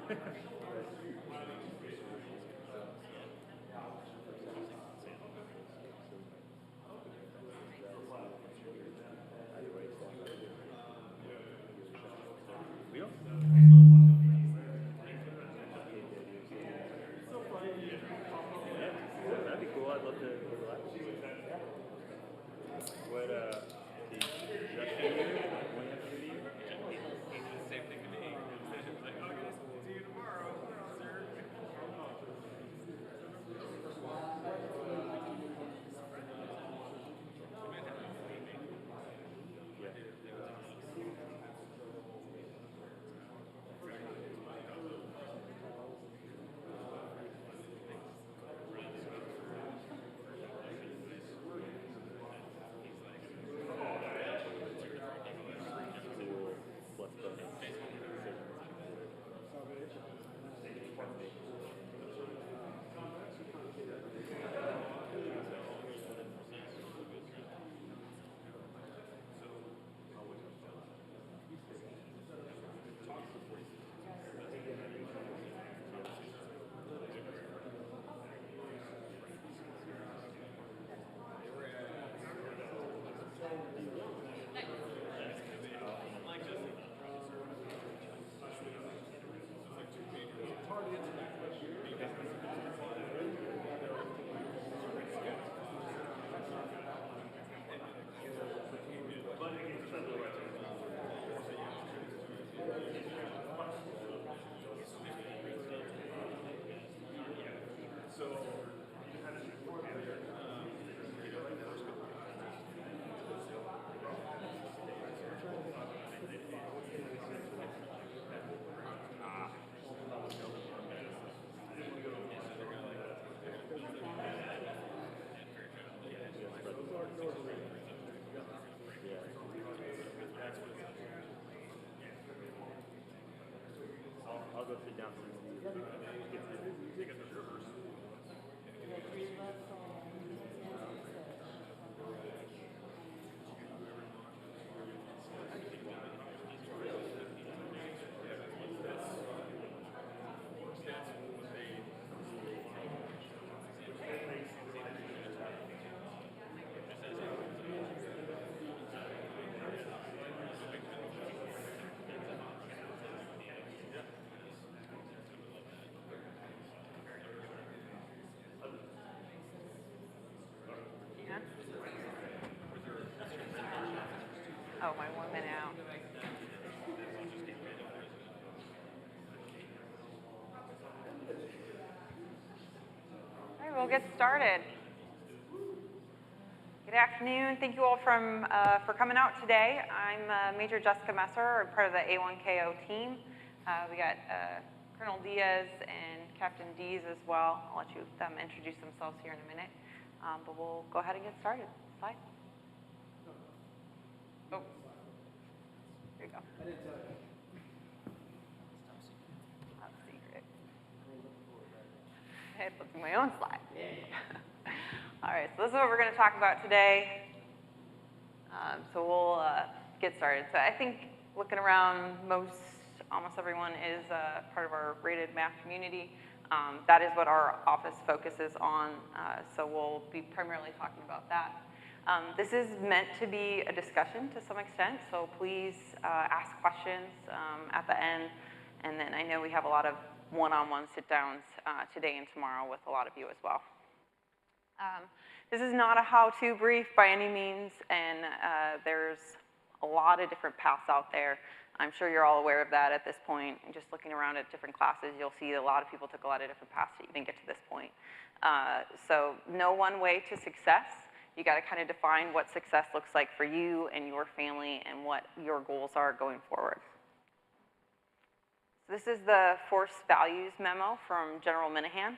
That'd be cool. I'd love to overlap. What, the Justin when you have to do? He did the same thing to me. He's like, oh, guys, see you tomorrow, sir. I'll go sit down. Oh, my 1 minute out. All right, we'll get started. Good afternoon. Thank you all for coming out today. I'm Major Jessica Messer, I'm part of the A1KO team. We got Colonel Diaz and Captain Dees as well. I'll let them introduce themselves here in a minute. But we'll go ahead and get started. Slide. Oh, there you go. I didn't tell you. Top secret. I had to look through my own slide. All right, so this is what we're going to talk about today. So we'll get started. So I think looking around, almost everyone is part of our rated math community. That is what our office focuses on. So we'll be primarily talking about that. This is meant to be a discussion to some extent, so please ask questions at the end. And then I know we have a lot of one-on-one sit-downs today and tomorrow with a lot of you as well. This is not a how-to brief by any means, and there's a lot of different paths out there. I'm sure you're all aware of that at this point. And just looking around at different classes, you'll see a lot of people took a lot of different paths to even get to this point. So no one way to success. You got to kind of define what success looks like for you and your family and what your goals are going forward. So this is the Force Values memo from General Minahan.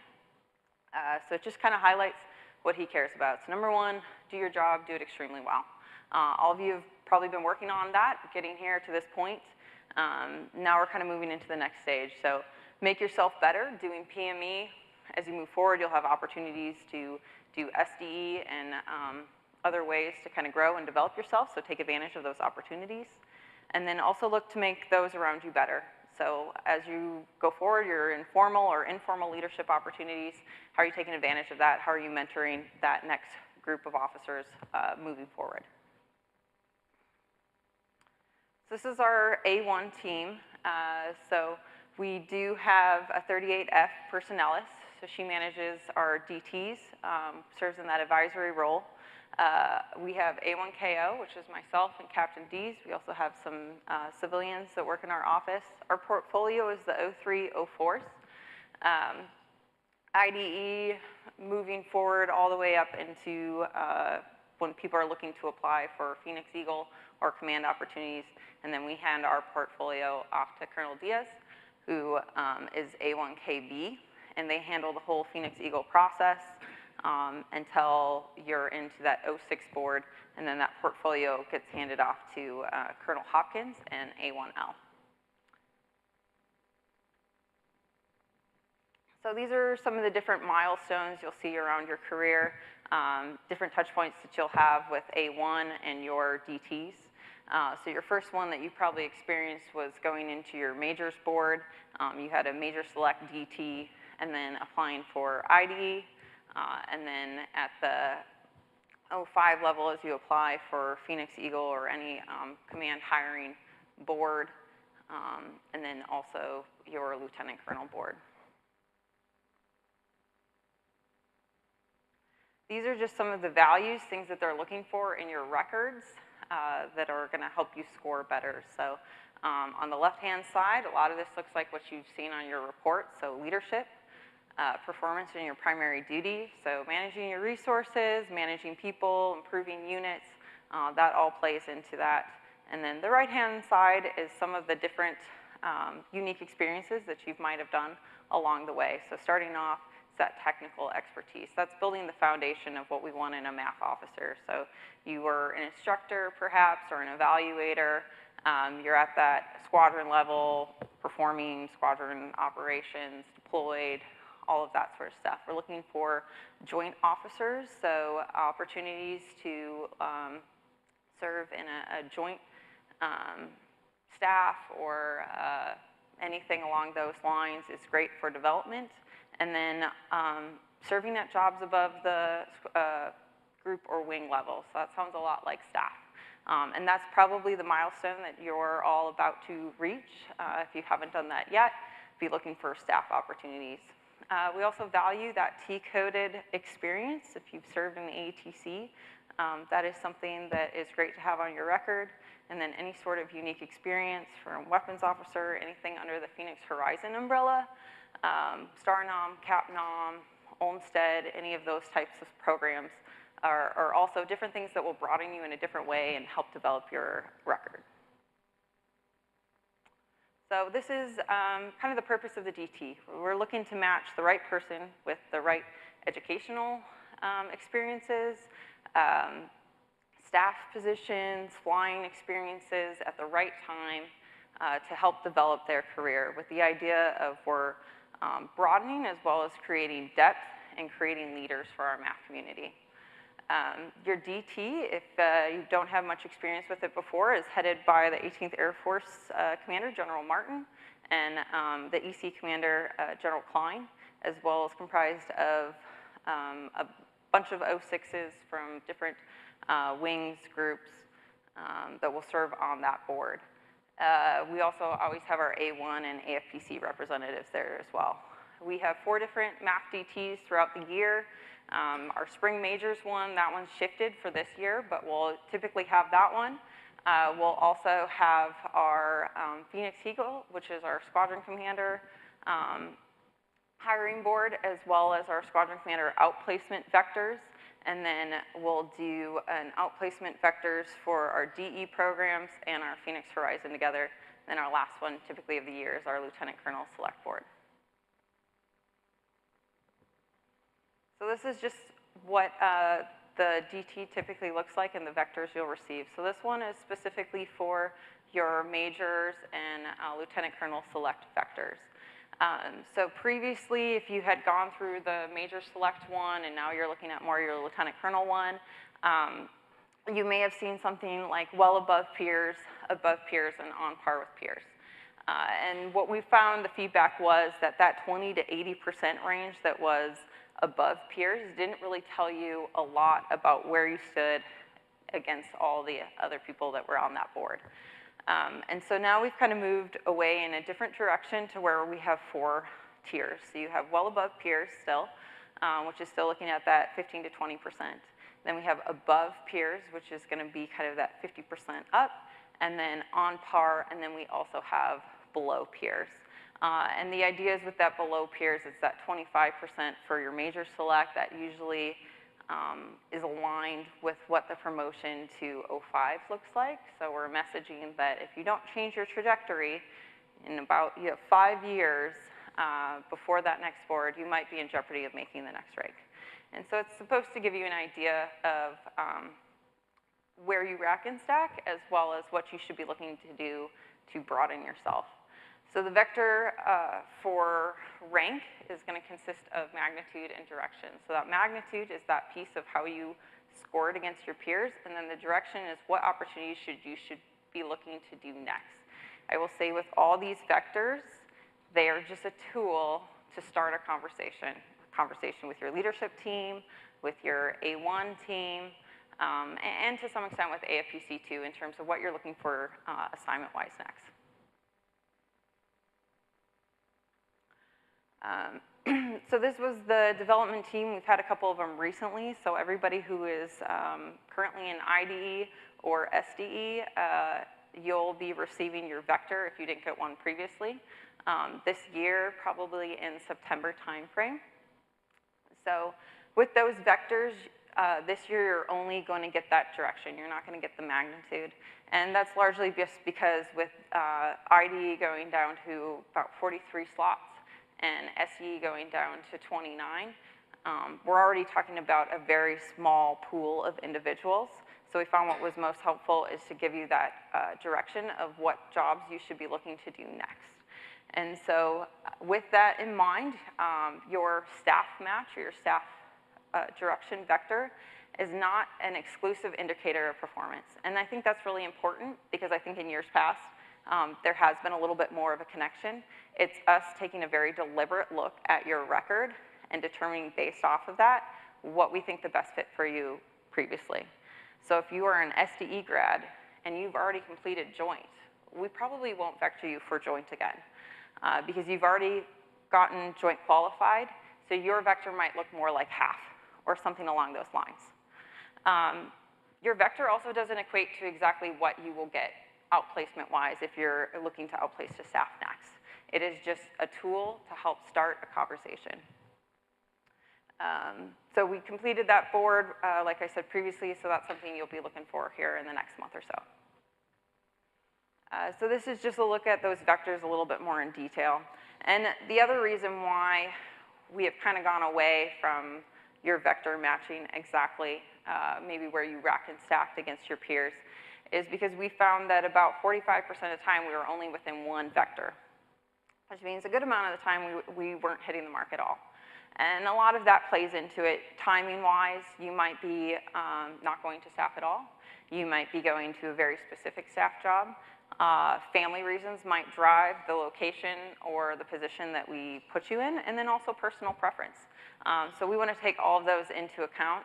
So it just kind of highlights what he cares about. So number one, do your job, do it extremely well. All of you have probably been working on that, getting here to this point. Now we're kind of moving into the next stage. So make yourself better, doing PME. As you move forward, you'll have opportunities to do SDE and other ways to kind of grow and develop yourself, so take advantage of those opportunities. And then also look to make those around you better. So as you go forward, your informal or informal leadership opportunities, how are you taking advantage of that? How are you mentoring that next group of officers moving forward? So this is our A1 team. So we do have a 38F personnelist. So she manages our DTs, serves in that advisory role. We have A1KO, which is myself and Captain D's. We also have some civilians that work in our office. Our portfolio is the 03-04s. IDE moving forward all the way up into when people are looking to apply for Phoenix Eagle or command opportunities. And then we hand our portfolio off to Colonel Diaz, who is A1KB, and they handle the whole Phoenix Eagle process until you're into that 06 board, and then that portfolio gets handed off to Colonel Hopkins and A1L. So these are some of the different milestones you'll see around your career, different touch points that you'll have with A1 and your DTs. So your first one that you probably experienced was going into your majors board. You had a major select DT and then applying for IDE. And then at the 05 level as you apply for Phoenix Eagle or any command hiring board. And then also your lieutenant colonel board. These are just some of the values, things that they're looking for in your records that are going to help you score better. So on the left-hand side, a lot of this looks like what you've seen on your report. So leadership, performance in your primary duty. So managing your resources, managing people, improving units, that all plays into that. And then the right-hand side is some of the different unique experiences that you might have done along the way. So starting off, that technical expertise. That's building the foundation of what we want in a math officer. So you were an instructor perhaps or an evaluator. You're at that squadron level, performing squadron operations, deployed, all of that sort of stuff. We're looking for joint officers, so opportunities to serve in a joint staff or anything along those lines is great for development. And then serving at jobs above the group or wing level. So that sounds a lot like staff. And that's probably the milestone that you're all about to reach. If you haven't done that yet, be looking for staff opportunities. We also value that T-coded experience. If you've served in the ATC, that is something that is great to have on your record. And then any sort of unique experience from weapons officer, anything under the Phoenix Horizon umbrella, Star Nom, Cap Nom, Olmsted, any of those types of programs are also different things that will broaden you in a different way and help develop your record. So this is kind of the purpose of the DT. We're looking to match the right person with the right educational experiences, staff positions, flying experiences at the right time to help develop their career with the idea of we're broadening as well as creating depth and creating leaders for our math community. Your DT, if you don't have much experience with it before, is headed by the 18th Air Force Commander, General Martin, and the EC Commander, General Klein, as well as comprised of a bunch of 06s from different wings, groups that will serve on that board. We also always have our A1 and AFPC representatives there as well. We have 4 different math DTs throughout the year. Our spring majors one, that one's shifted for this year, but we'll typically have that one. We'll also have our Phoenix Eagle, which is our squadron commander hiring board, as well as our squadron commander outplacement vectors. And then we'll do an outplacement vectors for our DE programs and our Phoenix Horizon together. Then our last one, typically of the year, is our Lieutenant Colonel Select Board. So this is just what the DT typically looks like and the vectors you'll receive. So this one is specifically for your majors and Lieutenant Colonel Select vectors. So previously, if you had gone through the Major Select one and now you're looking at more your Lieutenant Colonel one, you may have seen something like well above peers, and on par with peers. And what we found, the feedback was that that 20 to 80% range that was above peers didn't really tell you a lot about where you stood against all the other people that were on that board. And so now we've kind of moved away in a different direction to where we have 4 tiers. So you have well above peers still, which is still looking at that 15 to 20%. Then we have above peers, which is going to be kind of that 50% up, and then on par, and then we also have below peers. And the idea is with that below peers, it's that 25% for your major select that usually is aligned with what the promotion to 05 looks like. So we're messaging that if you don't change your trajectory in about 5 years before that next board, you might be in jeopardy of making the next reg. And so it's supposed to give you an idea of where you rack and stack, as well as what you should be looking to do to broaden yourself. So the vector for rank is going to consist of magnitude and direction. So that magnitude is that piece of how you scored against your peers, and then the direction is what opportunities you should be looking to do next. I will say with all these vectors, they are just a tool to start a conversation with your leadership team, with your A1 team, and to some extent with AFPC too, in terms of what you're looking for assignment-wise next. So this was the development team. We've had a couple of them recently. So everybody who is currently in IDE or SDE, you'll be receiving your vector if you didn't get one previously. This year, probably in September timeframe. So with those vectors, this year you're only going to get that direction. You're not going to get the magnitude. And that's largely just because with IDE going down to about 43 slots, and SE going down to 29, we're already talking about a very small pool of individuals. So we found what was most helpful is to give you that direction of what jobs you should be looking to do next. And so with that in mind, your staff match or your staff direction vector is not an exclusive indicator of performance. And I think that's really important because I think in years past, there has been a little bit more of a connection. It's us taking a very deliberate look at your record and determining based off of that what we think the best fit for you previously. So if you are an SDE grad and you've already completed joint, we probably won't vector you for joint again because you've already gotten joint qualified, so your vector might look more like half or something along those lines. Your vector also doesn't equate to exactly what you will get outplacement-wise if you're looking to outplace to staff next. It is just a tool to help start a conversation. So we completed that board, like I said previously, so that's something you'll be looking for here in the next month or so. So this is just a look at those vectors a little bit more in detail. And the other reason why we have kind of gone away from your vector matching exactly maybe where you racked and stacked against your peers is because we found that about 45% of the time we were only within one vector, which means a good amount of the time we weren't hitting the mark at all. And a lot of that plays into it. Timing-wise, you might be not going to staff at all. You might be going to a very specific staff job. Family reasons might drive the location or the position that we put you in, and then also personal preference. So we want to take all of those into account,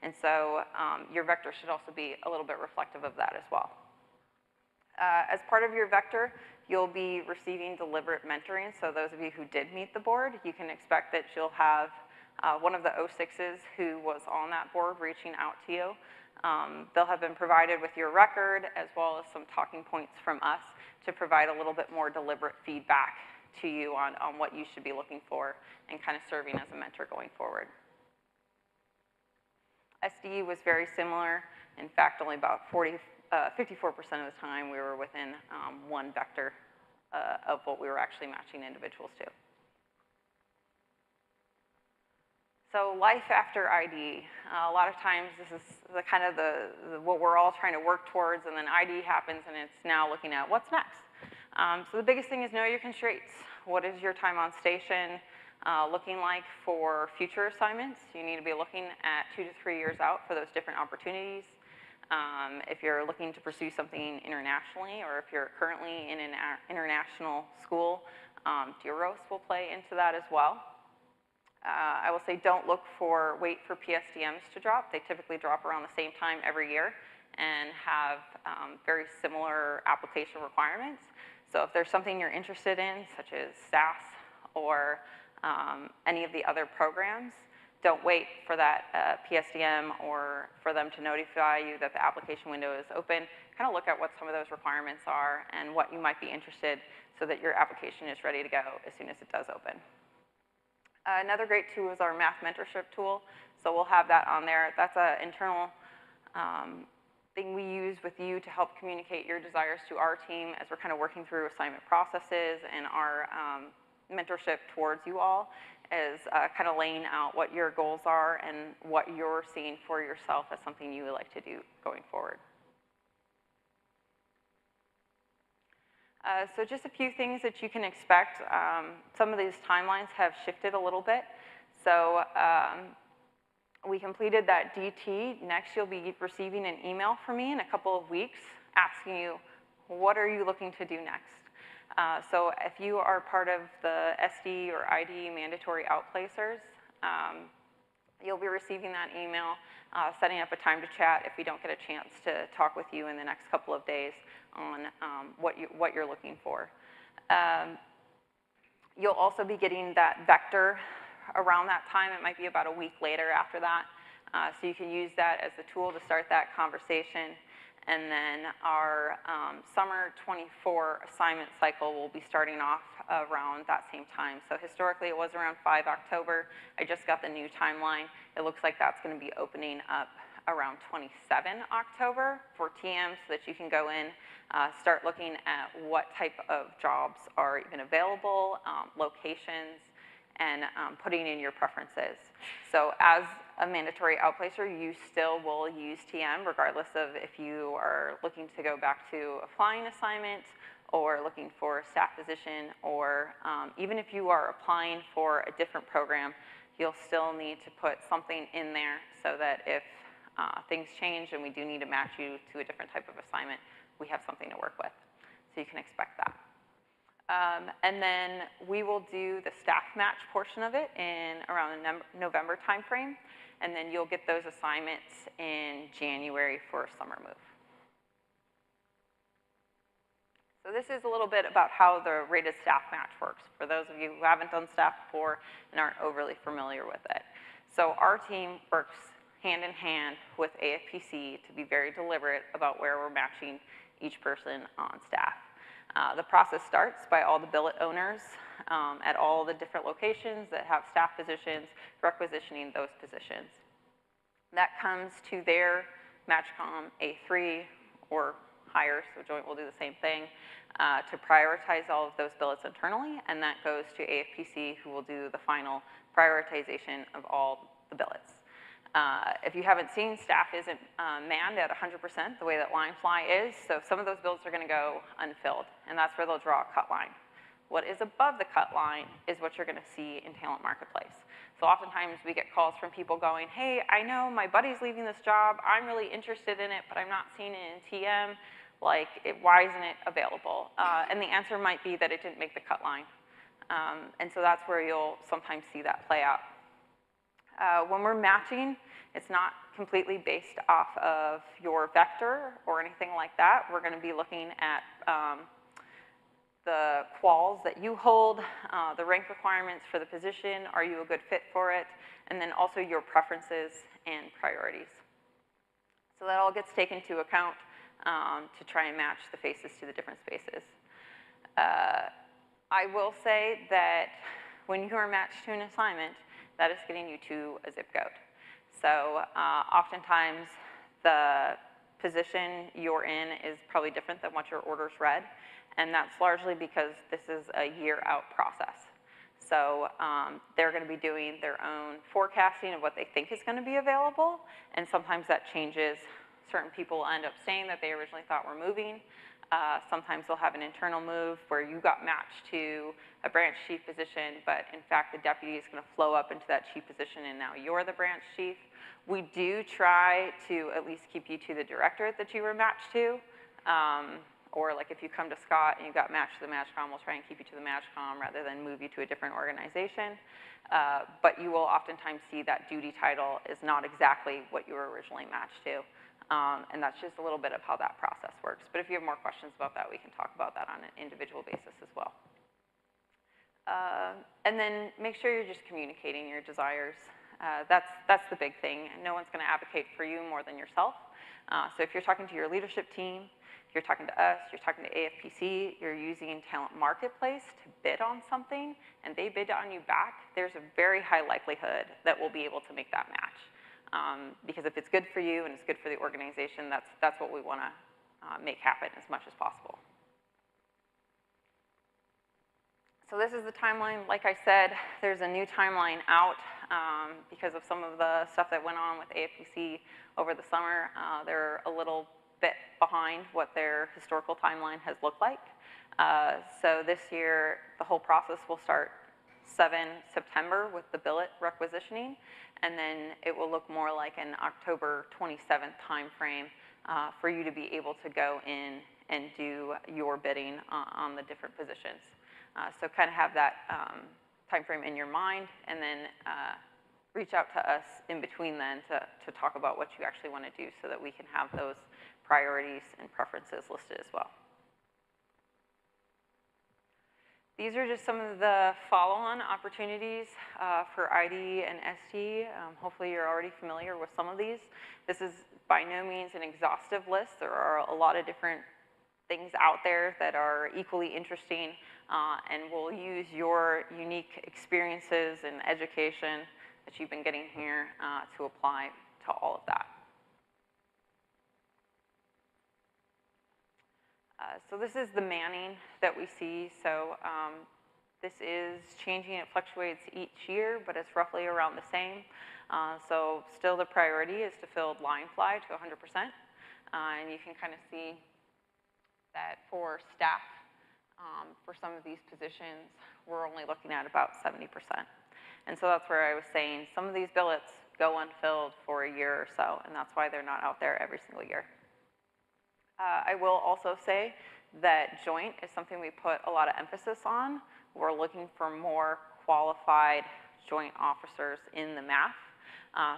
and so your vector should also be a little bit reflective of that as well. As part of your vector, you'll be receiving deliberate mentoring. So those of you who did meet the board, you can expect that you'll have one of the 06s who was on that board reaching out to you. They'll have been provided with your record as well as some talking points from us to provide a little bit more deliberate feedback to you on what you should be looking for and kind of serving as a mentor going forward. SDE was very similar. In fact, only about 54% of the time we were within one vector of what we were actually matching individuals to. So life after IDE. A lot of times this is what we're all trying to work towards, and then IDE happens and it's now looking at what's next. So the biggest thing is know your constraints. What is your time on station looking like for future assignments? You need to be looking at 2 to 3 years out for those different opportunities. If you're looking to pursue something internationally, or if you're currently in an international school, DEROS will play into that as well. I will say wait for PSDMs to drop. They typically drop around the same time every year and have very similar application requirements. So if there's something you're interested in, such as SAS or any of the other programs, don't wait for that PSDM or for them to notify you that the application window is open. Kind of look at what some of those requirements are and what you might be interested so that your application is ready to go as soon as it does open. Another great tool is our math mentorship tool. So we'll have that on there. That's an internal thing we use with you to help communicate your desires to our team as we're kind of working through assignment processes, and our mentorship towards you all is kind of laying out what your goals are and what you're seeing for yourself as something you would like to do going forward. So just a few things that you can expect. Some of these timelines have shifted a little bit. So we completed that DT. Next, you'll be receiving an email from me in a couple of weeks asking you, what are you looking to do next? So if you are part of the SD or ID mandatory outplacers, you'll be receiving that email, setting up a time to chat if we don't get a chance to talk with you in the next couple of days on what you're looking for. You'll also be getting that vector around that time. It might be about a week later after that. So you can use that as a tool to start that conversation. And then our summer 24 assignment cycle will be starting off around that same time. So historically, it was around 5 October. I just got the new timeline. It looks like that's going to be opening up around 27 October for TM, so that you can go in, start looking at what type of jobs are even available, locations, and putting in your preferences. So as a mandatory outplacer, you still will use TM regardless of if you are looking to go back to a flying assignment or looking for a staff position, or even if you are applying for a different program, you'll still need to put something in there so that if things change and we do need to match you to a different type of assignment, we have something to work with. So you can expect that. And then we will do the staff match portion of it in around the November timeframe, and then you'll get those assignments in January for a summer move. So this is a little bit about how the rated staff match works, for those of you who haven't done staff before and aren't overly familiar with it. So our team works hand in hand with AFPC to be very deliberate about where we're matching each person on staff. The process starts by all the billet owners at all the different locations that have staff positions, requisitioning those positions. That comes to their MatchCom A3 or higher, so Joint will do the same thing, to prioritize all of those billets internally, and that goes to AFPC, who will do the final prioritization of all the billets. If you haven't seen, staff isn't manned at 100% the way that line fly is, so some of those billets are going to go unfilled, and that's where they'll draw a cut line. What is above the cut line is what you're going to see in Talent Marketplace. So oftentimes we get calls from people going, hey, I know my buddy's leaving this job, I'm really interested in it, but I'm not seeing it in TM, like, why isn't it available? And the answer might be that it didn't make the cut line. And so that's where you'll sometimes see that play out. When we're matching, it's not completely based off of your vector or anything like that. We're going to be looking at the quals that you hold, the rank requirements for the position, are you a good fit for it, and then also your preferences and priorities. So that all gets taken into account to try and match the faces to the different spaces. I will say that when you are matched to an assignment, that is getting you to a zip code. So oftentimes the position you're in is probably different than what your orders read, and that's largely because this is a year-out process. So they're going to be doing their own forecasting of what they think is going to be available, and sometimes that changes. Certain people end up saying that they originally thought were moving, Sometimes they'll have an internal move where you got matched to a branch chief position, but in fact the deputy is going to flow up into that chief position and now you're the branch chief. We do try to at least keep you to the directorate that you were matched to. Or like if you come to Scott and you got matched to the MAJCOM, we'll try and keep you to the MAJCOM rather than move you to a different organization. But you will oftentimes see that duty title is not exactly what you were originally matched to. And that's just a little bit of how that process works. But if you have more questions about that, we can talk about that on an individual basis as well. And then make sure you're just communicating your desires. That's the big thing. No one's going to advocate for you more than yourself. So if you're talking to your leadership team, you're talking to us, you're talking to AFPC, you're using Talent Marketplace to bid on something, and they bid on you back, there's a very high likelihood that we'll be able to make that match. Because if it's good for you and it's good for the organization, that's what we want to make happen as much as possible. So this is the timeline. Like I said, there's a new timeline out because of some of the stuff that went on with AFPC over the summer. They're a little bit behind what their historical timeline has looked like. So this year, the whole process will start 7 September with the billet requisitioning, and then it will look more like an October 27th timeframe for you to be able to go in and do your bidding on the different positions. So kind of have that timeframe in your mind, and then reach out to us in between then to talk about what you actually want to do so that we can have those priorities and preferences listed as well. These are just some of the follow-on opportunities for ID and ST. Hopefully you're already familiar with some of these. This is by no means an exhaustive list. There are a lot of different things out there that are equally interesting and will use your unique experiences and education that you've been getting here to apply to all of that. So this is the manning that we see. So this is changing. It fluctuates each year, but it's roughly around the same. So still the priority is to fill line fly to 100%. And you can kind of see that for staff, for some of these positions, we're only looking at about 70%. And so that's where I was saying some of these billets go unfilled for a year or so, and that's why they're not out there every single year. I will also say that joint is something we put a lot of emphasis on. We're looking for more qualified joint officers in the MAF.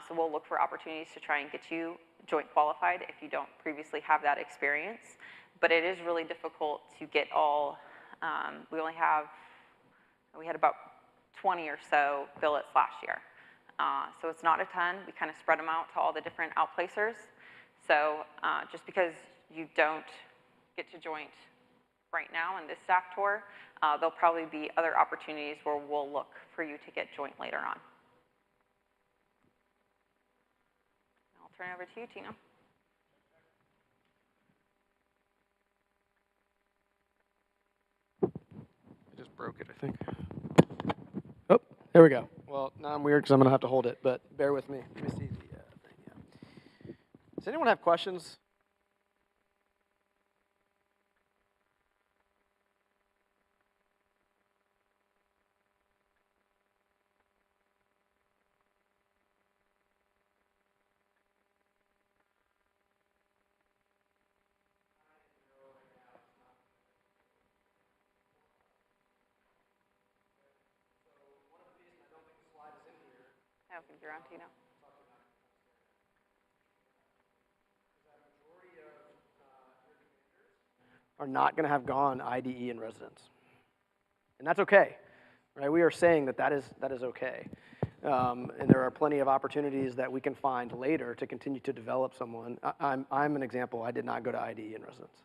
So we'll look for opportunities to try and get you joint qualified if you don't previously have that experience. But it is really difficult to get all, we had about 20 or so billets last year. So it's not a ton. We kind of spread them out to all the different outplacers. So just because you don't get to joint right now in this staff tour, there'll probably be other opportunities where we'll look for you to get joint later on. I'll turn it over to you, Tina. I just broke it, I think. Oh, there we go. Well, now I'm weird because I'm going to have to hold it, but bear with me. Let me see the thing. Yeah. Does anyone have questions? I don't think you're on, Tina. Are not going to have gone IDE in residence. And that's okay, right? We are saying that that is okay. And there are plenty of opportunities that we can find later to continue to develop someone. I'm an example. I did not go to IDE in residence,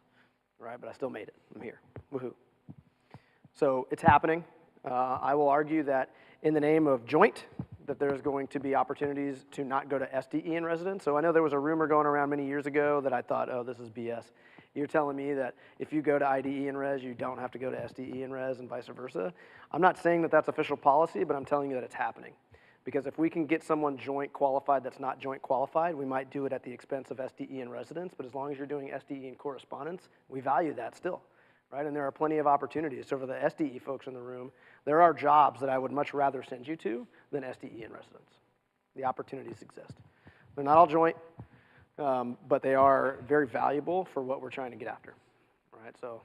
right? But I still made it. I'm here. Woohoo. So it's happening. I will argue that in the name of joint, that there's going to be opportunities to not go to SDE in residence. So I know there was a rumor going around many years ago that I thought, oh, this is BS. You're telling me that if you go to IDE in res, you don't have to go to SDE in res and vice versa. I'm not saying that that's official policy, but I'm telling you that it's happening. Because if we can get someone joint qualified that's not joint qualified, we might do it at the expense of SDE and residence, but as long as you're doing SDE and correspondence, we value that still, right? And there are plenty of opportunities. So for the SDE folks in the room, there are jobs that I would much rather send you to than SDE and residence. The opportunities exist. They're not all joint, but they are very valuable for what we're trying to get after, all right? So,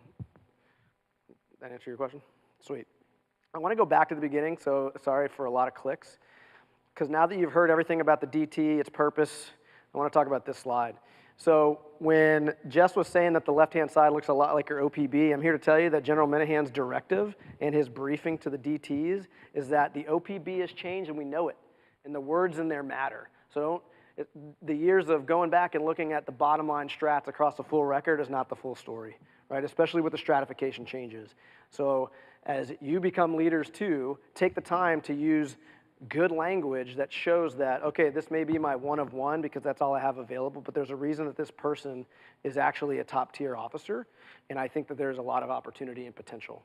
that answer your question? Sweet. I want to go back to the beginning, so sorry for a lot of clicks, because now that you've heard everything about the DT, its purpose, I want to talk about this slide. So when Jess was saying that the left-hand side looks a lot like your OPB, I'm here to tell you that General Minahan's directive and his briefing to the DTs is that the OPB has changed and we know it, and the words in there matter. So the years of going back and looking at the bottom line strats across the full record is not the full story, right? Especially with the stratification changes. So as you become leaders too, take the time to use good language that shows that, okay, this may be my one of one because that's all I have available, but there's a reason that this person is actually a top tier officer, and I think that there's a lot of opportunity and potential,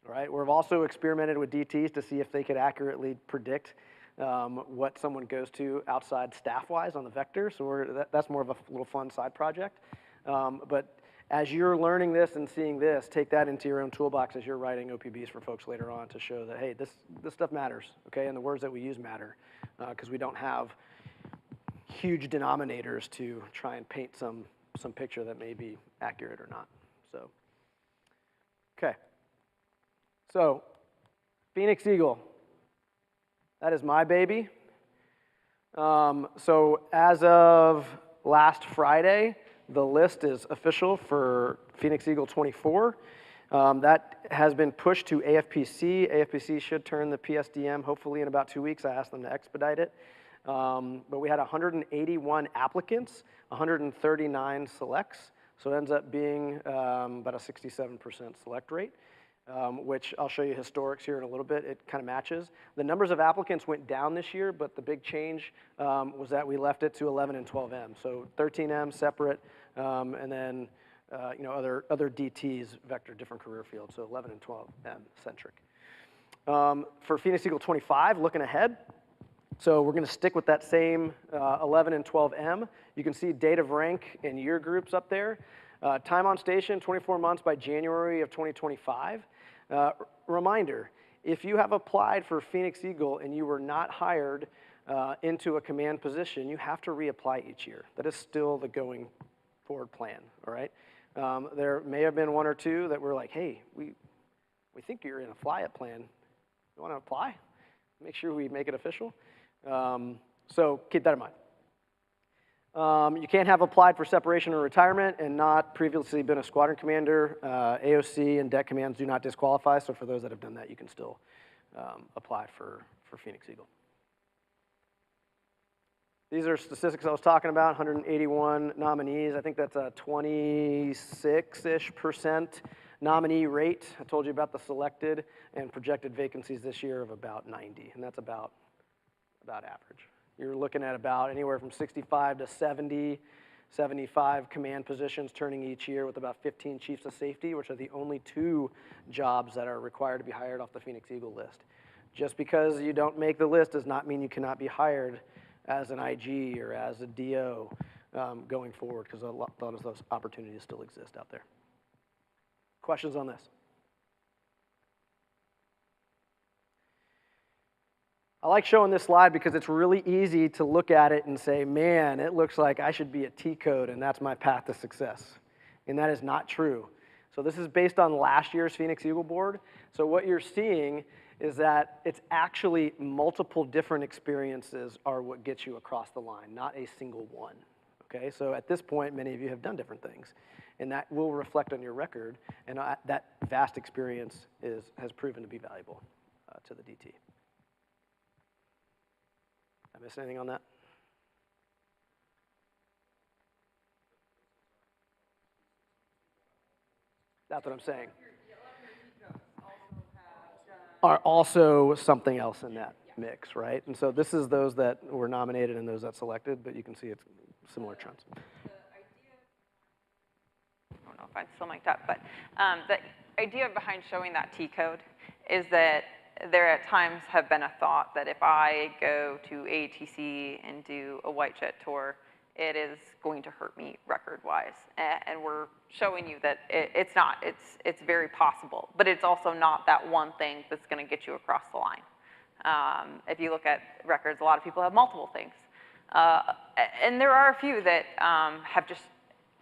all right? We've also experimented with DTs to see if they could accurately predict what someone goes to outside staff-wise on the vector, so that's more of a little fun side project. But as you're learning this and seeing this, take that into your own toolbox as you're writing OPBs for folks later on to show that, hey, this stuff matters, okay? And the words that we use matter because we don't have huge denominators to try and paint some picture that may be accurate or not. So, okay. So, Phoenix Eagle. That is my baby. So as of last Friday, the list is official for Phoenix Eagle 24. That has been pushed to AFPC. AFPC should turn the PSDM hopefully in about 2 weeks. I asked them to expedite it. But we had 181 applicants, 139 selects. So it ends up being about a 67% select rate, which I'll show you historics here in a little bit. It kind of matches. The numbers of applicants went down this year, but the big change was that we left it to 11 and 12M. So 13M separate, and then other DTs vector different career fields. So 11 and 12M centric. For Phoenix Eagle 25, looking ahead. So we're going to stick with that same 11 and 12M. You can see date of rank and year groups up there. Time on station, 24 months by January of 2025. Reminder, if you have applied for Phoenix Eagle and you were not hired into a command position, you have to reapply each year. That is still the going forward plan, all right? There may have been one or two that were like, hey, we think you're in a fly-up plan. You want to apply? Make sure we make it official. So keep that in mind. You can't have applied for separation or retirement and not previously been a squadron commander. AOC and deck commands do not disqualify, so for those that have done that, you can still apply for Phoenix Eagle. These are statistics I was talking about, 181 nominees. I think that's a 26-ish% nominee rate. I told you about the selected and projected vacancies this year of about 90, and that's about average. You're looking at about anywhere from 65 to 70, 75 command positions turning each year with about 15 chiefs of safety, which are the only 2 jobs that are required to be hired off the Phoenix Eagle list. Just because you don't make the list does not mean you cannot be hired as an IG or as a DO going forward, because a lot of those opportunities still exist out there. Questions on this? I like showing this slide because it's really easy to look at it and say, man, it looks like I should be a T-code and that's my path to success. And that is not true. So this is based on last year's Phoenix Eagle board. So what you're seeing is that it's actually multiple different experiences are what gets you across the line, not a single one. Okay, so at this point, many of you have done different things. And that will reflect on your record. And that vast experience has proven to be valuable to the DT. I miss anything on that? That's what I'm saying. Are also something else in that mix, right? And so this is those that were nominated and those that selected, but you can see it's similar trends. I don't know if I'm still mic'd up, but the idea behind showing that T code is that there at times have been a thought that if I go to ATC and do a white jet tour, it is going to hurt me record-wise. And we're showing you that it's not. It's very possible, but it's also not that one thing that's going to get you across the line. If you look at records, a lot of people have multiple things. And there are a few that have just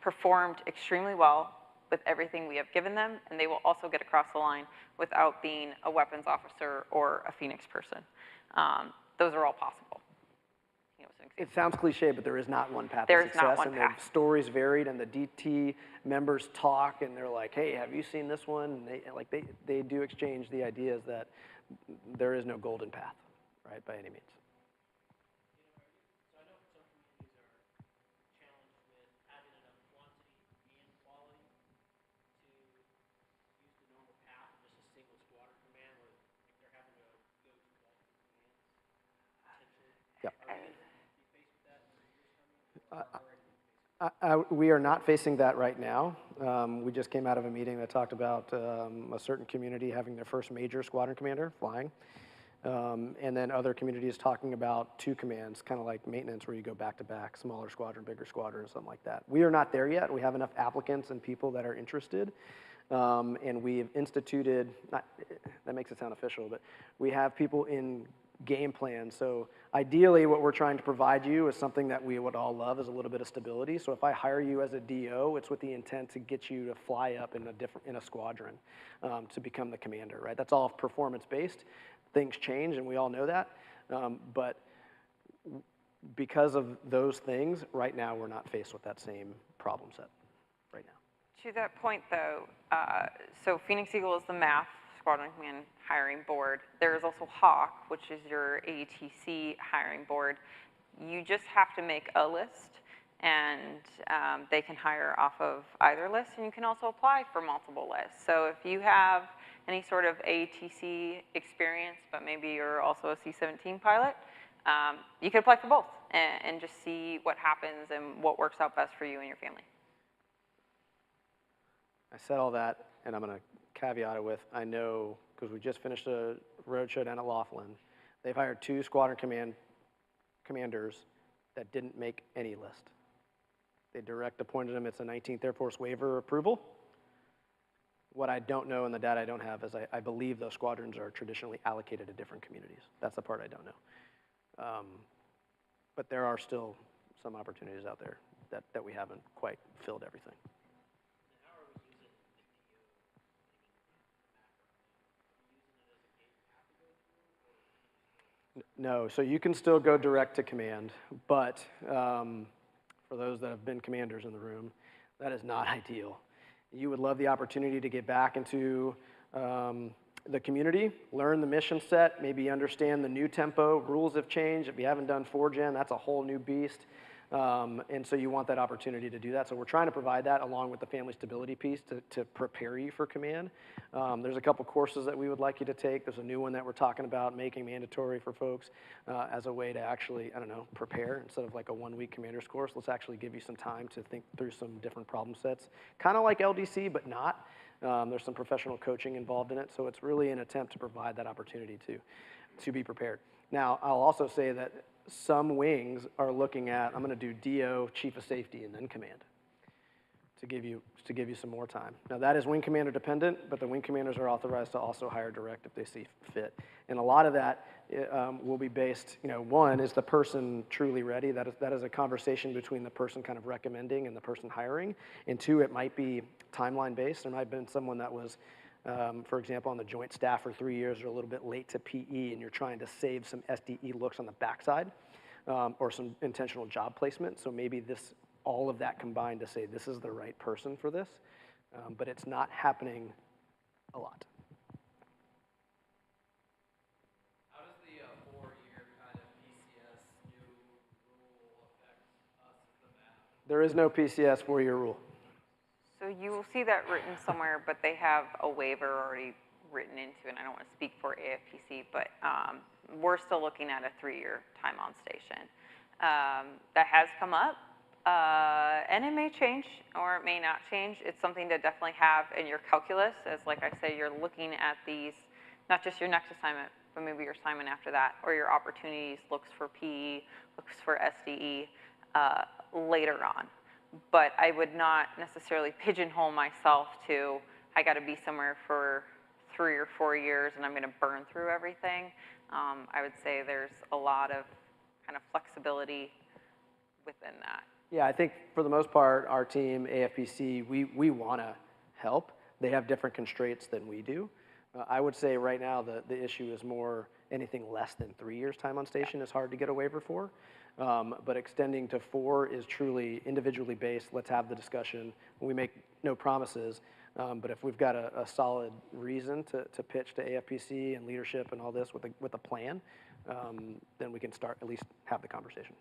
performed extremely well with everything we have given them, and they will also get across the line without being a weapons officer or a Phoenix person. Those are all possible. It sounds cliche, but there is not one path There to is success. not one and path. the stories varied, and the DT members talk, and they're like, hey, have you seen this one? And they do exchange the ideas that there is no golden path, right, by any means. So I know some communities are challenged with having enough quantity and quality to use the normal path of just a single squadron command, where like they're having to go to multiple commands potentially. Yep. Are we going to be faced with that in the years coming, or already? We are not facing that right now. We just came out of a meeting that talked about a certain community having their first major squadron commander flying. And then other communities talking about 2 commands, kind of like maintenance where you go back to back, smaller squadron, bigger squadron, something like that. We are not there yet. We have enough applicants and people that are interested. And we've instituted, that makes it sound official, but we have people in game plan. So ideally what we're trying to provide you is something that we would all love, is a little bit of stability. So if I hire you as a DO, it's with the intent to get you to fly up in a squadron to become the commander, right? That's all performance based. Things change, and we all know that. But because of those things, right now we're not faced with that same problem set right now. To that point, though, so Phoenix Eagle is the MAF, Squadron Command Hiring Board. There is also Hawk, which is your ATC hiring board. You just have to make a list, and they can hire off of either list, and you can also apply for multiple lists. So if you have any sort of ATC experience, but maybe you're also a C-17 pilot, you can apply for both and just see what happens and what works out best for you and your family. I said all that, and I'm going to caveat it with, I know, because we just finished a roadshow down at Laughlin, they've hired 2 squadron commanders that didn't make any list. They direct appointed them. It's a 19th Air Force waiver approval. What I don't know and the data I don't have is I believe those squadrons are traditionally allocated to different communities. That's the part I don't know. But there are still some opportunities out there that we haven't quite filled everything. How are we using the DO even in the macro? Are we using it as a gate you have to go through, or? No, so you can still go direct to command, but for those that have been commanders in the room, that is not ideal. You would love the opportunity to get back into the community, learn the mission set, maybe understand the new tempo. Rules have changed. If you haven't done 4-gen, that's a whole new beast. And so you want that opportunity to do that. So we're trying to provide that along with the family stability piece to prepare you for command. There's a couple courses that we would like you to take. There's a new one that we're talking about making mandatory for folks as a way to actually, I don't know, prepare instead of like a 1-week commander's course. Let's actually give you some time to think through some different problem sets. Kind of like LDC, but not. There's some professional coaching involved in it. So it's really an attempt to provide that opportunity to be prepared. Now, I'll also say that some wings are looking at, I'm going to do DO, Chief of Safety, and then command to give you some more time. Now, that is wing commander dependent, but the wing commanders are authorized to also hire direct if they see fit. And a lot of that will be based, one, is the person truly ready? That is a conversation between the person kind of recommending and the person hiring. And 2, it might be timeline based. There might have been someone that was, for example, on the joint staff for 3 years or a little bit late to PE, and you're trying to save some SDE looks on the backside or some intentional job placement. So maybe all of that combined to say this is the right person for this, but it's not happening a lot. How does the 4-year kind of PCS new rule affect us as the MAF? There is no PCS 4-year rule. So you will see that written somewhere, but they have a waiver already written into it. And I don't want to speak for AFPC, but we're still looking at a 3-year time on station. That has come up, and it may change or it may not change. It's something to definitely have in your calculus, as like I say, you're looking at these not just your next assignment, but maybe your assignment after that, or your opportunities, looks for PE, looks for SDE later on. But I would not necessarily pigeonhole myself to, I gotta be somewhere for 3 or 4 years and I'm gonna burn through everything. I would say there's a lot of kind of flexibility within that. Yeah, I think for the most part, our team, AFPC, we want to help. They have different constraints than we do. I would say right now the issue is more anything less than 3 years time on station is hard to get a waiver for. But extending to 4 is truly individually based. Let's have the discussion. We make no promises. But if we've got a solid reason to pitch to AFPC and leadership and all this with a plan, then we can start, at least have the conversation.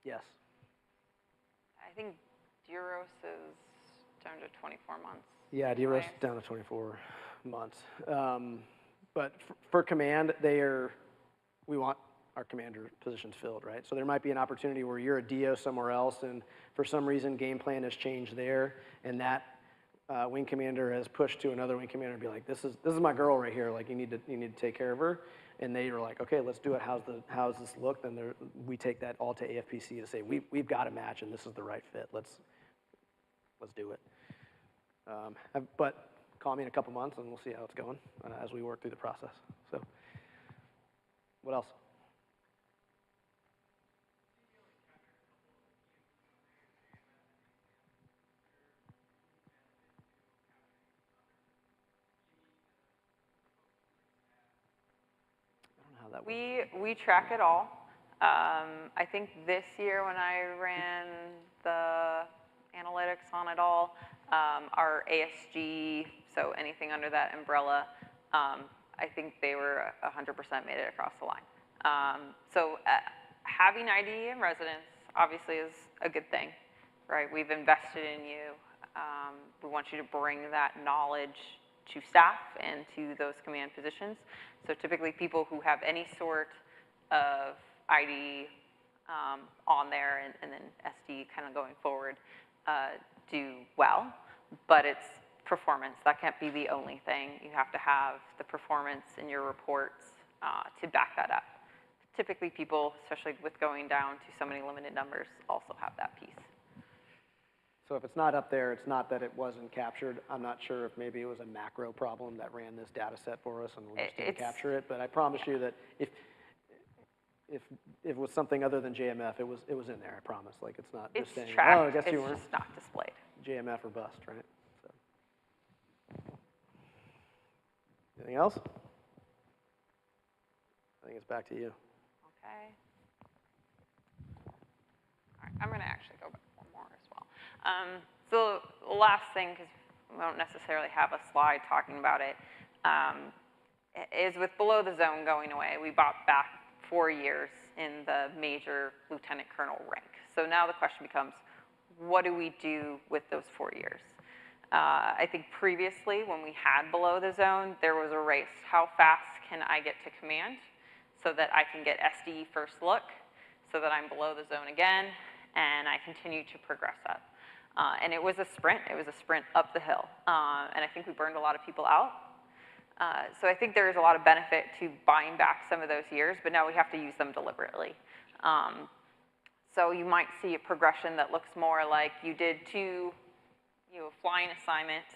Yes. I think Duros is down to 24 months. Yeah, DRO's down to 24 months. But for command, we want our commander positions filled, right? So there might be an opportunity where you're a DO somewhere else, and for some reason game plan has changed there, and that wing commander has pushed to another wing commander and be like, this is my girl right here. Like you need to take care of her. And they are like, okay, let's do it. How's this look? Then we take that all to AFPC to say we've got a match and this is the right fit. Let's do it. But call me in a couple months and we'll see how it's going as we work through the process. So, what else? We track it all. I think this year when I ran the analytics on it all, our ASG, so anything under that umbrella, I think they were 100% made it across the line. So having IDE in residence obviously is a good thing, right? We've invested in you. We want you to bring that knowledge to staff and to those command positions. So typically people who have any sort of IDE on there and then SD kind of going forward do well, but it's performance. That can't be the only thing. You have to have the performance in your reports to back that up. Typically people, especially with going down to so many limited numbers, also have that piece. So if it's not up there, it's not that it wasn't captured. I'm not sure if maybe it was a macro problem that ran this data set for us and we just didn't capture it. But I promise you that if it was something other than JMF, it was in there. I promise. Like it's not just saying, tracked, oh, I guess you weren't. It's just not displayed. JMF or bust, right? So. Anything else? I think it's back to you. Okay. All right, I'm going to actually go back one more as well. So the last thing, because we don't necessarily have a slide talking about it, is with below the zone going away, we bought back 4 years in the major lieutenant colonel rank. So now the question becomes, what do we do with those 4 years? I think previously when we had below the zone, there was a race. How fast can I get to command so that I can get SDE first look, so that I'm below the zone again, and I continue to progress up. And it was a sprint. It was a sprint up the hill. And I think we burned a lot of people out. So I think there is a lot of benefit to buying back some of those years, but now we have to use them deliberately. So you might see a progression that looks more like you did 2 flying assignments.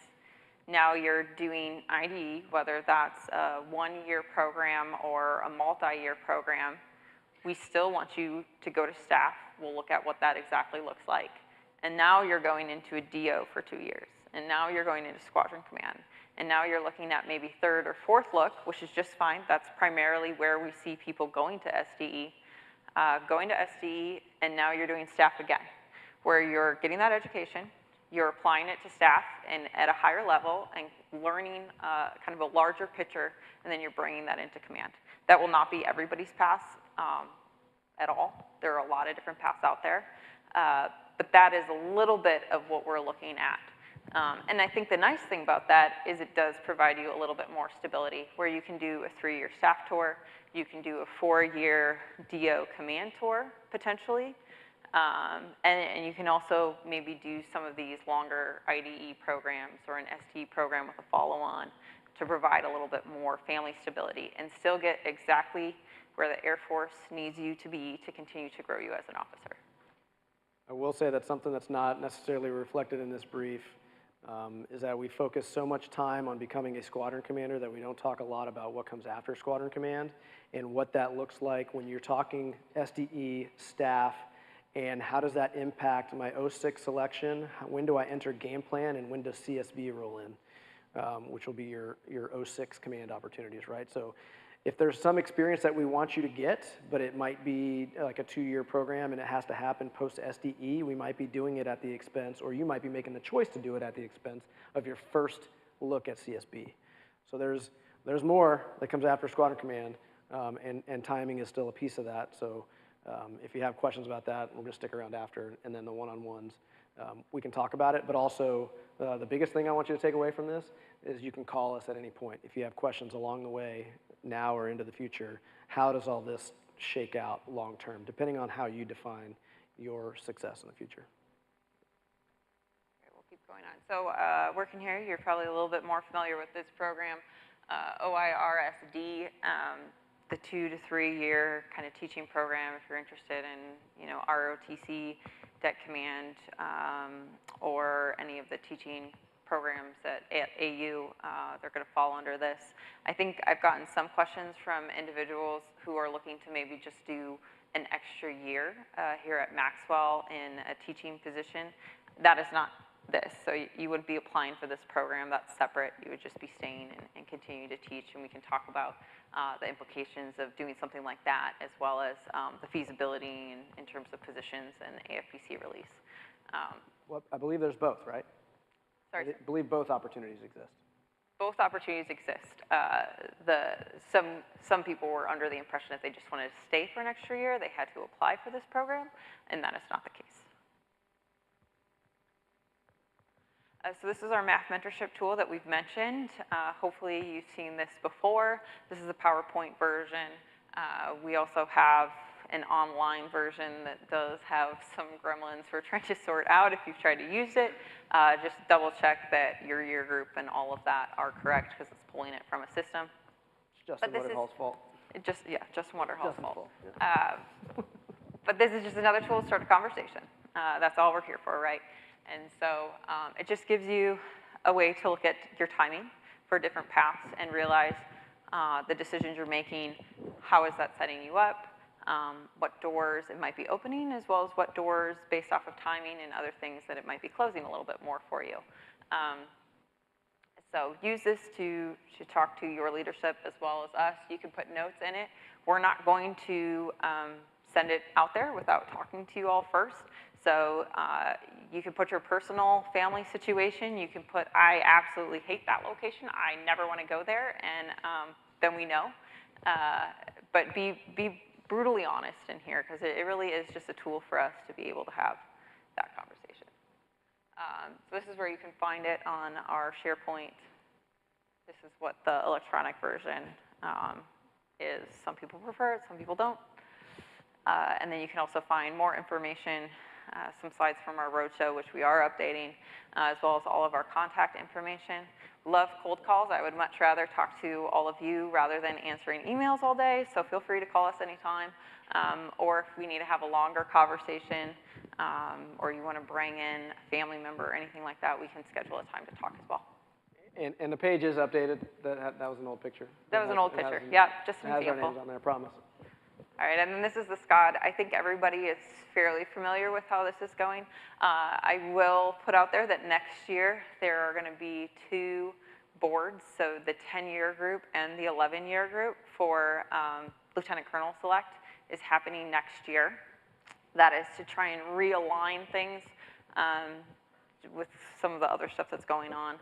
Now you're doing IDE, whether that's a 1-year program or a multi-year program. We still want you to go to staff. We'll look at what that exactly looks like. And now you're going into a DO for 2 years. And now you're going into squadron command. And now you're looking at maybe 3rd or 4th look, which is just fine. That's primarily where we see people going to SDE. And now you're doing staff again, where you're getting that education, you're applying it to staff and at a higher level and learning kind of a larger picture, and then you're bringing that into command. That will not be everybody's path at all. There are a lot of different paths out there. But that is a little bit of what we're looking at. And I think the nice thing about that is it does provide you a little bit more stability, where you can do a 3-year staff tour, you can do a 4-year DO command tour, potentially, And you can also maybe do some of these longer IDE programs or an STE program with a follow-on to provide a little bit more family stability and still get exactly where the Air Force needs you to be to continue to grow you as an officer. I will say that something that's not necessarily reflected in this brief is that we focus so much time on becoming a squadron commander that we don't talk a lot about what comes after squadron command and what that looks like when you're talking SDE, staff, and how does that impact my 06 selection? When do I enter game plan, and when does CSB roll in, which will be your 06 command opportunities, right? So if there's some experience that we want you to get, but it might be like a 2-year program and it has to happen post SDE, we might be doing it at the expense, or you might be making the choice to do it at the expense of your first look at CSB. So there's more that comes after squadron command, and timing is still a piece of that. So if you have questions about that, we're gonna stick around after, and then the one-on-ones, we can talk about it, but also the biggest thing I want you to take away from this is you can call us at any point. If you have questions along the way, now or into the future, how does all this shake out long-term, depending on how you define your success in the future? Okay, we'll keep going on. So working here, you're probably a little bit more familiar with this program, OIRSD, the 2 to 3 year kind of teaching program if you're interested in, ROTC, Det Command, or any of the teaching programs at AU, they're going to fall under this. I think I've gotten some questions from individuals who are looking to maybe just do an extra year here at Maxwell in a teaching position. That is not this. So you would be applying for this program. That's separate. You would just be staying and continue to teach, and we can talk about the implications of doing something like that, as well as the feasibility in terms of positions and the AFPC release. Well, I believe there's both, right? Sorry, I believe both opportunities exist. both opportunities exist. Some people were under the impression that they just wanted to stay for an extra year, they had to apply for this program, and that is not the case. So this is our math mentorship tool that we've mentioned. Hopefully you've seen this before. This is a PowerPoint version. We also have an online version that does have some gremlins we're trying to sort out. If you've tried to use it, just double check that your year group and all of that are correct, because it's pulling it from a system. It's Justin Waterhall's fault. Justin Waterhall's fault. Yeah. But this is just another tool to start a conversation. That's all we're here for, right? And so it just gives you a way to look at your timing for different paths and realize the decisions you're making, how is that setting you up, what doors it might be opening, as well as what doors, based off of timing and other things, that it might be closing a little bit more for you. So use this to talk to your leadership as well as us. You can put notes in it. We're not going to send it out there without talking to you all first. So you can put your personal family situation. You can put, I absolutely hate that location. I never want to go there, and then we know. But be brutally honest in here, because it really is just a tool for us to be able to have that conversation. So this is where you can find it on our SharePoint. This is what the electronic version is. Some people prefer it, some people don't. And then you can also find more information, some slides from our roadshow, which we are updating, as well as all of our contact information. Love cold calls. I would much rather talk to all of you rather than answering emails all day, so feel free to call us anytime. Or if we need to have a longer conversation, or you want to bring in a family member or anything like that, we can schedule a time to talk as well. And the page is updated. That was an old picture. That was an old picture. Yeah, just an example. It has our example. names on there, I promise. All right, and then this is the SCOD. I think everybody is fairly familiar with how this is going. I will put out there that next year there are going to be 2 boards, so the 10-year group and the 11-year group for Lieutenant Colonel Select is happening next year. That is to try and realign things with some of the other stuff that's going on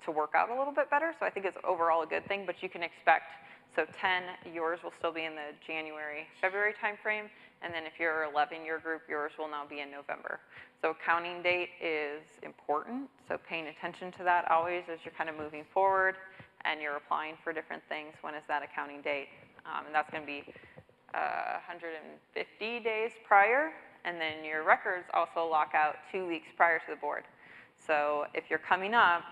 to work out a little bit better. So I think it's overall a good thing, but you can expect, so 10, yours will still be in the January, February timeframe, and then if you're 11-year group, yours will now be in November. So counting date is important, so paying attention to that always as you're kind of moving forward and you're applying for different things. When is that accounting date? And that's going to be 150 days prior, and then your records also lock out 2 weeks prior to the board. So if you're coming up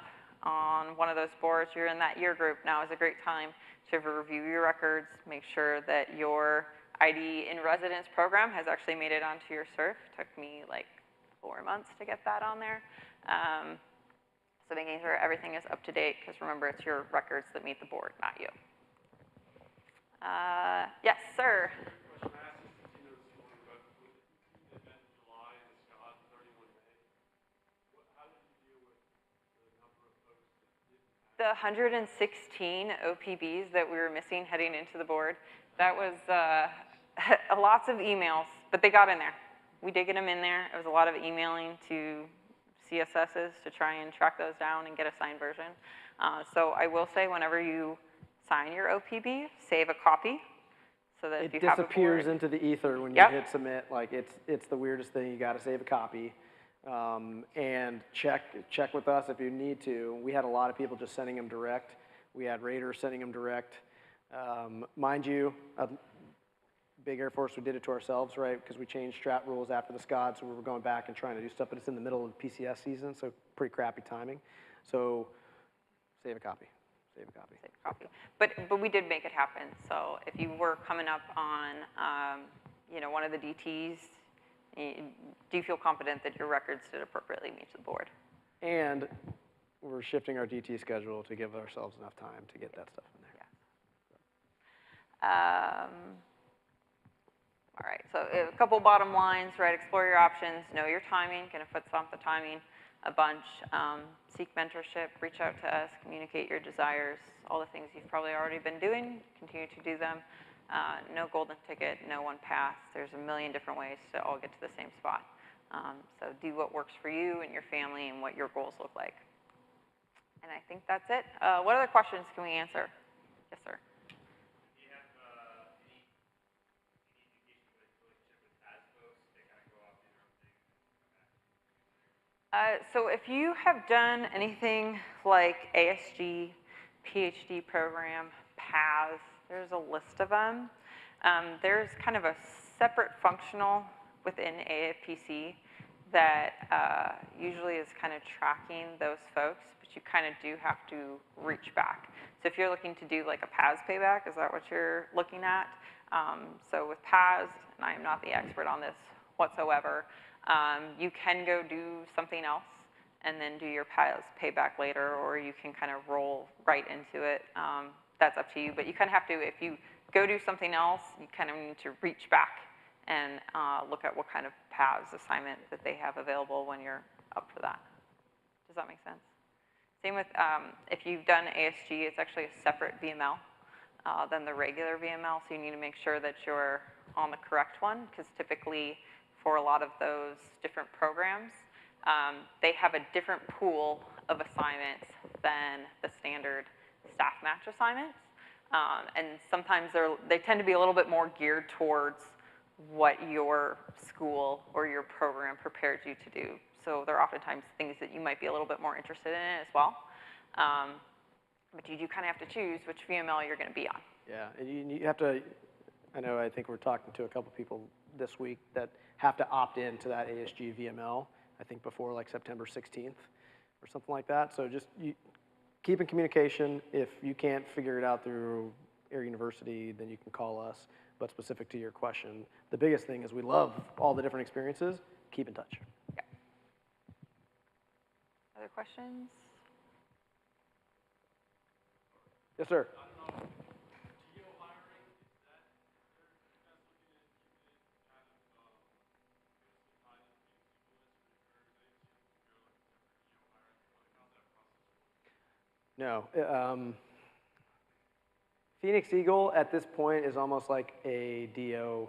on one of those boards, you're in that year group, now is a great time to review your records, make sure that your ID in residence program has actually made it onto your CERF. Took me like 4 months to get that on there. So making sure everything is up to date, because remember, it's your records that meet the board, not you. Yes, sir. The 116 OPBs that we were missing heading into the board, that was lots of emails, but they got in there. We did get them in there. It was a lot of emailing to CSSs to try and track those down and get a signed version. So I will say, whenever you sign your OPB, save a copy, so that if you have a board, it disappears into the ether when you hit submit. Like, it's the weirdest thing. You got to save a copy. And check with us if you need to. We had a lot of people just sending them direct. We had raiders sending them direct. Mind you, big Air Force, we did it to ourselves, right? Because we changed strat rules after the SCOD, so we were going back and trying to do stuff, but it's in the middle of the PCS season, so pretty crappy timing. So save a copy. Save a copy. Save a copy. But we did make it happen. So if you were coming up on one of the DTs, do you feel confident that your records did appropriately meet the board? And we're shifting our DT schedule to give ourselves enough time to get that stuff in there. Yeah. All right, so a couple bottom lines, right? Explore your options, know your timing, kind of puts off the timing a bunch. Seek mentorship, reach out to us, communicate your desires, all the things you've probably already been doing, continue to do them. No golden ticket, no one path. There's a million different ways to all get to the same spot. So do what works for you and your family and what your goals look like. And I think that's it. What other questions can we answer? Yes, sir. Do you have any indication of a relationship with PAS folks? They kind of go off, do their own thing, and come back? So if you have done anything like ASG, PhD program, PAS, there's a list of them. There's kind of a separate functional within AFPC that usually is kind of tracking those folks, but you kind of do have to reach back. So if you're looking to do like a PAS payback, is that what you're looking at? So with PAS, and I am not the expert on this whatsoever, you can go do something else and then do your PAS payback later, or you can kind of roll right into it. That's up to you, but you kind of have to, if you go do something else, you kind of need to reach back and look at what kind of PAS assignment that they have available when you're up for that. Does that make sense? Same with, if you've done ASG, it's actually a separate VML than the regular VML, so you need to make sure that you're on the correct one, because typically for a lot of those different programs, they have a different pool of assignments than the standard staff match assignments. And sometimes they tend to be a little bit more geared towards what your school or your program prepared you to do. So they're oftentimes things that you might be a little bit more interested in as well. But you do kind of have to choose which VML you're going to be on. Yeah, and you have to, I think we're talking to a couple people this week that have to opt in to that ASG VML, I think before like September 16th or something like that. So just keep in communication. If you can't figure it out through Air University, then you can call us. But specific to your question, the biggest thing is we love all the different experiences. Keep in touch. Yeah. Other questions? Yes, sir. No. Phoenix Eagle at this point is almost like a DO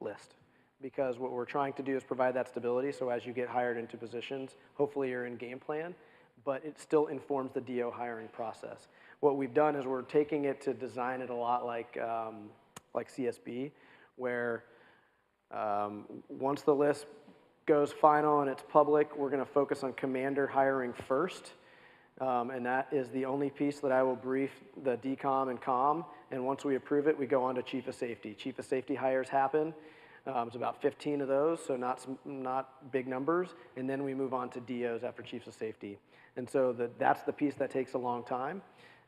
list, because what we're trying to do is provide that stability, so as you get hired into positions, hopefully you're in game plan, but it still informs the DO hiring process. What we've done is we're taking it to design it a lot like CSB, where once the list goes final and it's public, we're going to focus on commander hiring first. And that is the only piece that I will brief the DCOM and COM, and once we approve it, we go on to Chief of Safety. Chief of Safety hires happen. It's about 15 of those, so not big numbers, and then we move on to DOs after Chiefs of Safety. And so that's the piece that takes a long time,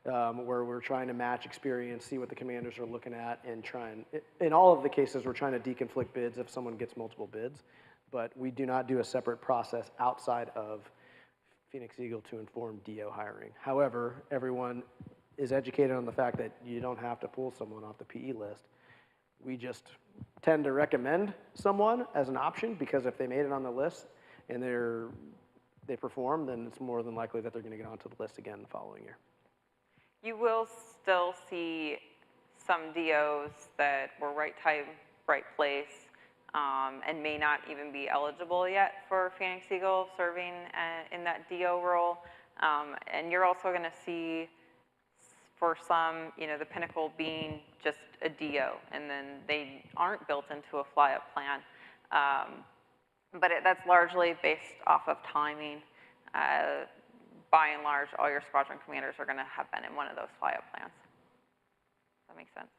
where we're trying to match experience, see what the commanders are looking at, and in all of the cases, we're trying to deconflict bids if someone gets multiple bids, but we do not do a separate process outside of Phoenix Eagle to inform DO hiring. However, everyone is educated on the fact that you don't have to pull someone off the PE list. We just tend to recommend someone as an option because if they made it on the list and they perform, then it's more than likely that they're going to get onto the list again the following year. You will still see some DOs that were right time, right place, and may not even be eligible yet for Phoenix Eagle serving in that DO role. And you're also going to see, for some, the pinnacle being just a DO, and then they aren't built into a fly-up plan. But that's largely based off of timing. By and large, all your squadron commanders are going to have been in one of those fly-up plans. Does that make sense?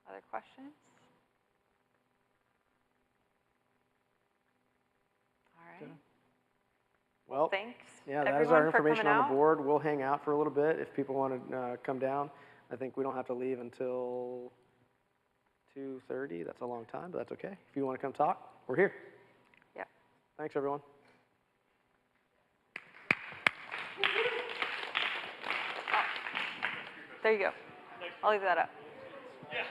Other questions? All right. Well, thanks. Yeah, that is everyone, our information for on coming the board. We'll hang out for a little bit if people want to come down. I think we don't have to leave until 2:30. That's a long time, but that's okay. If you want to come talk, we're here. Yeah. Thanks, everyone. There you go. I'll leave that up. Yeah.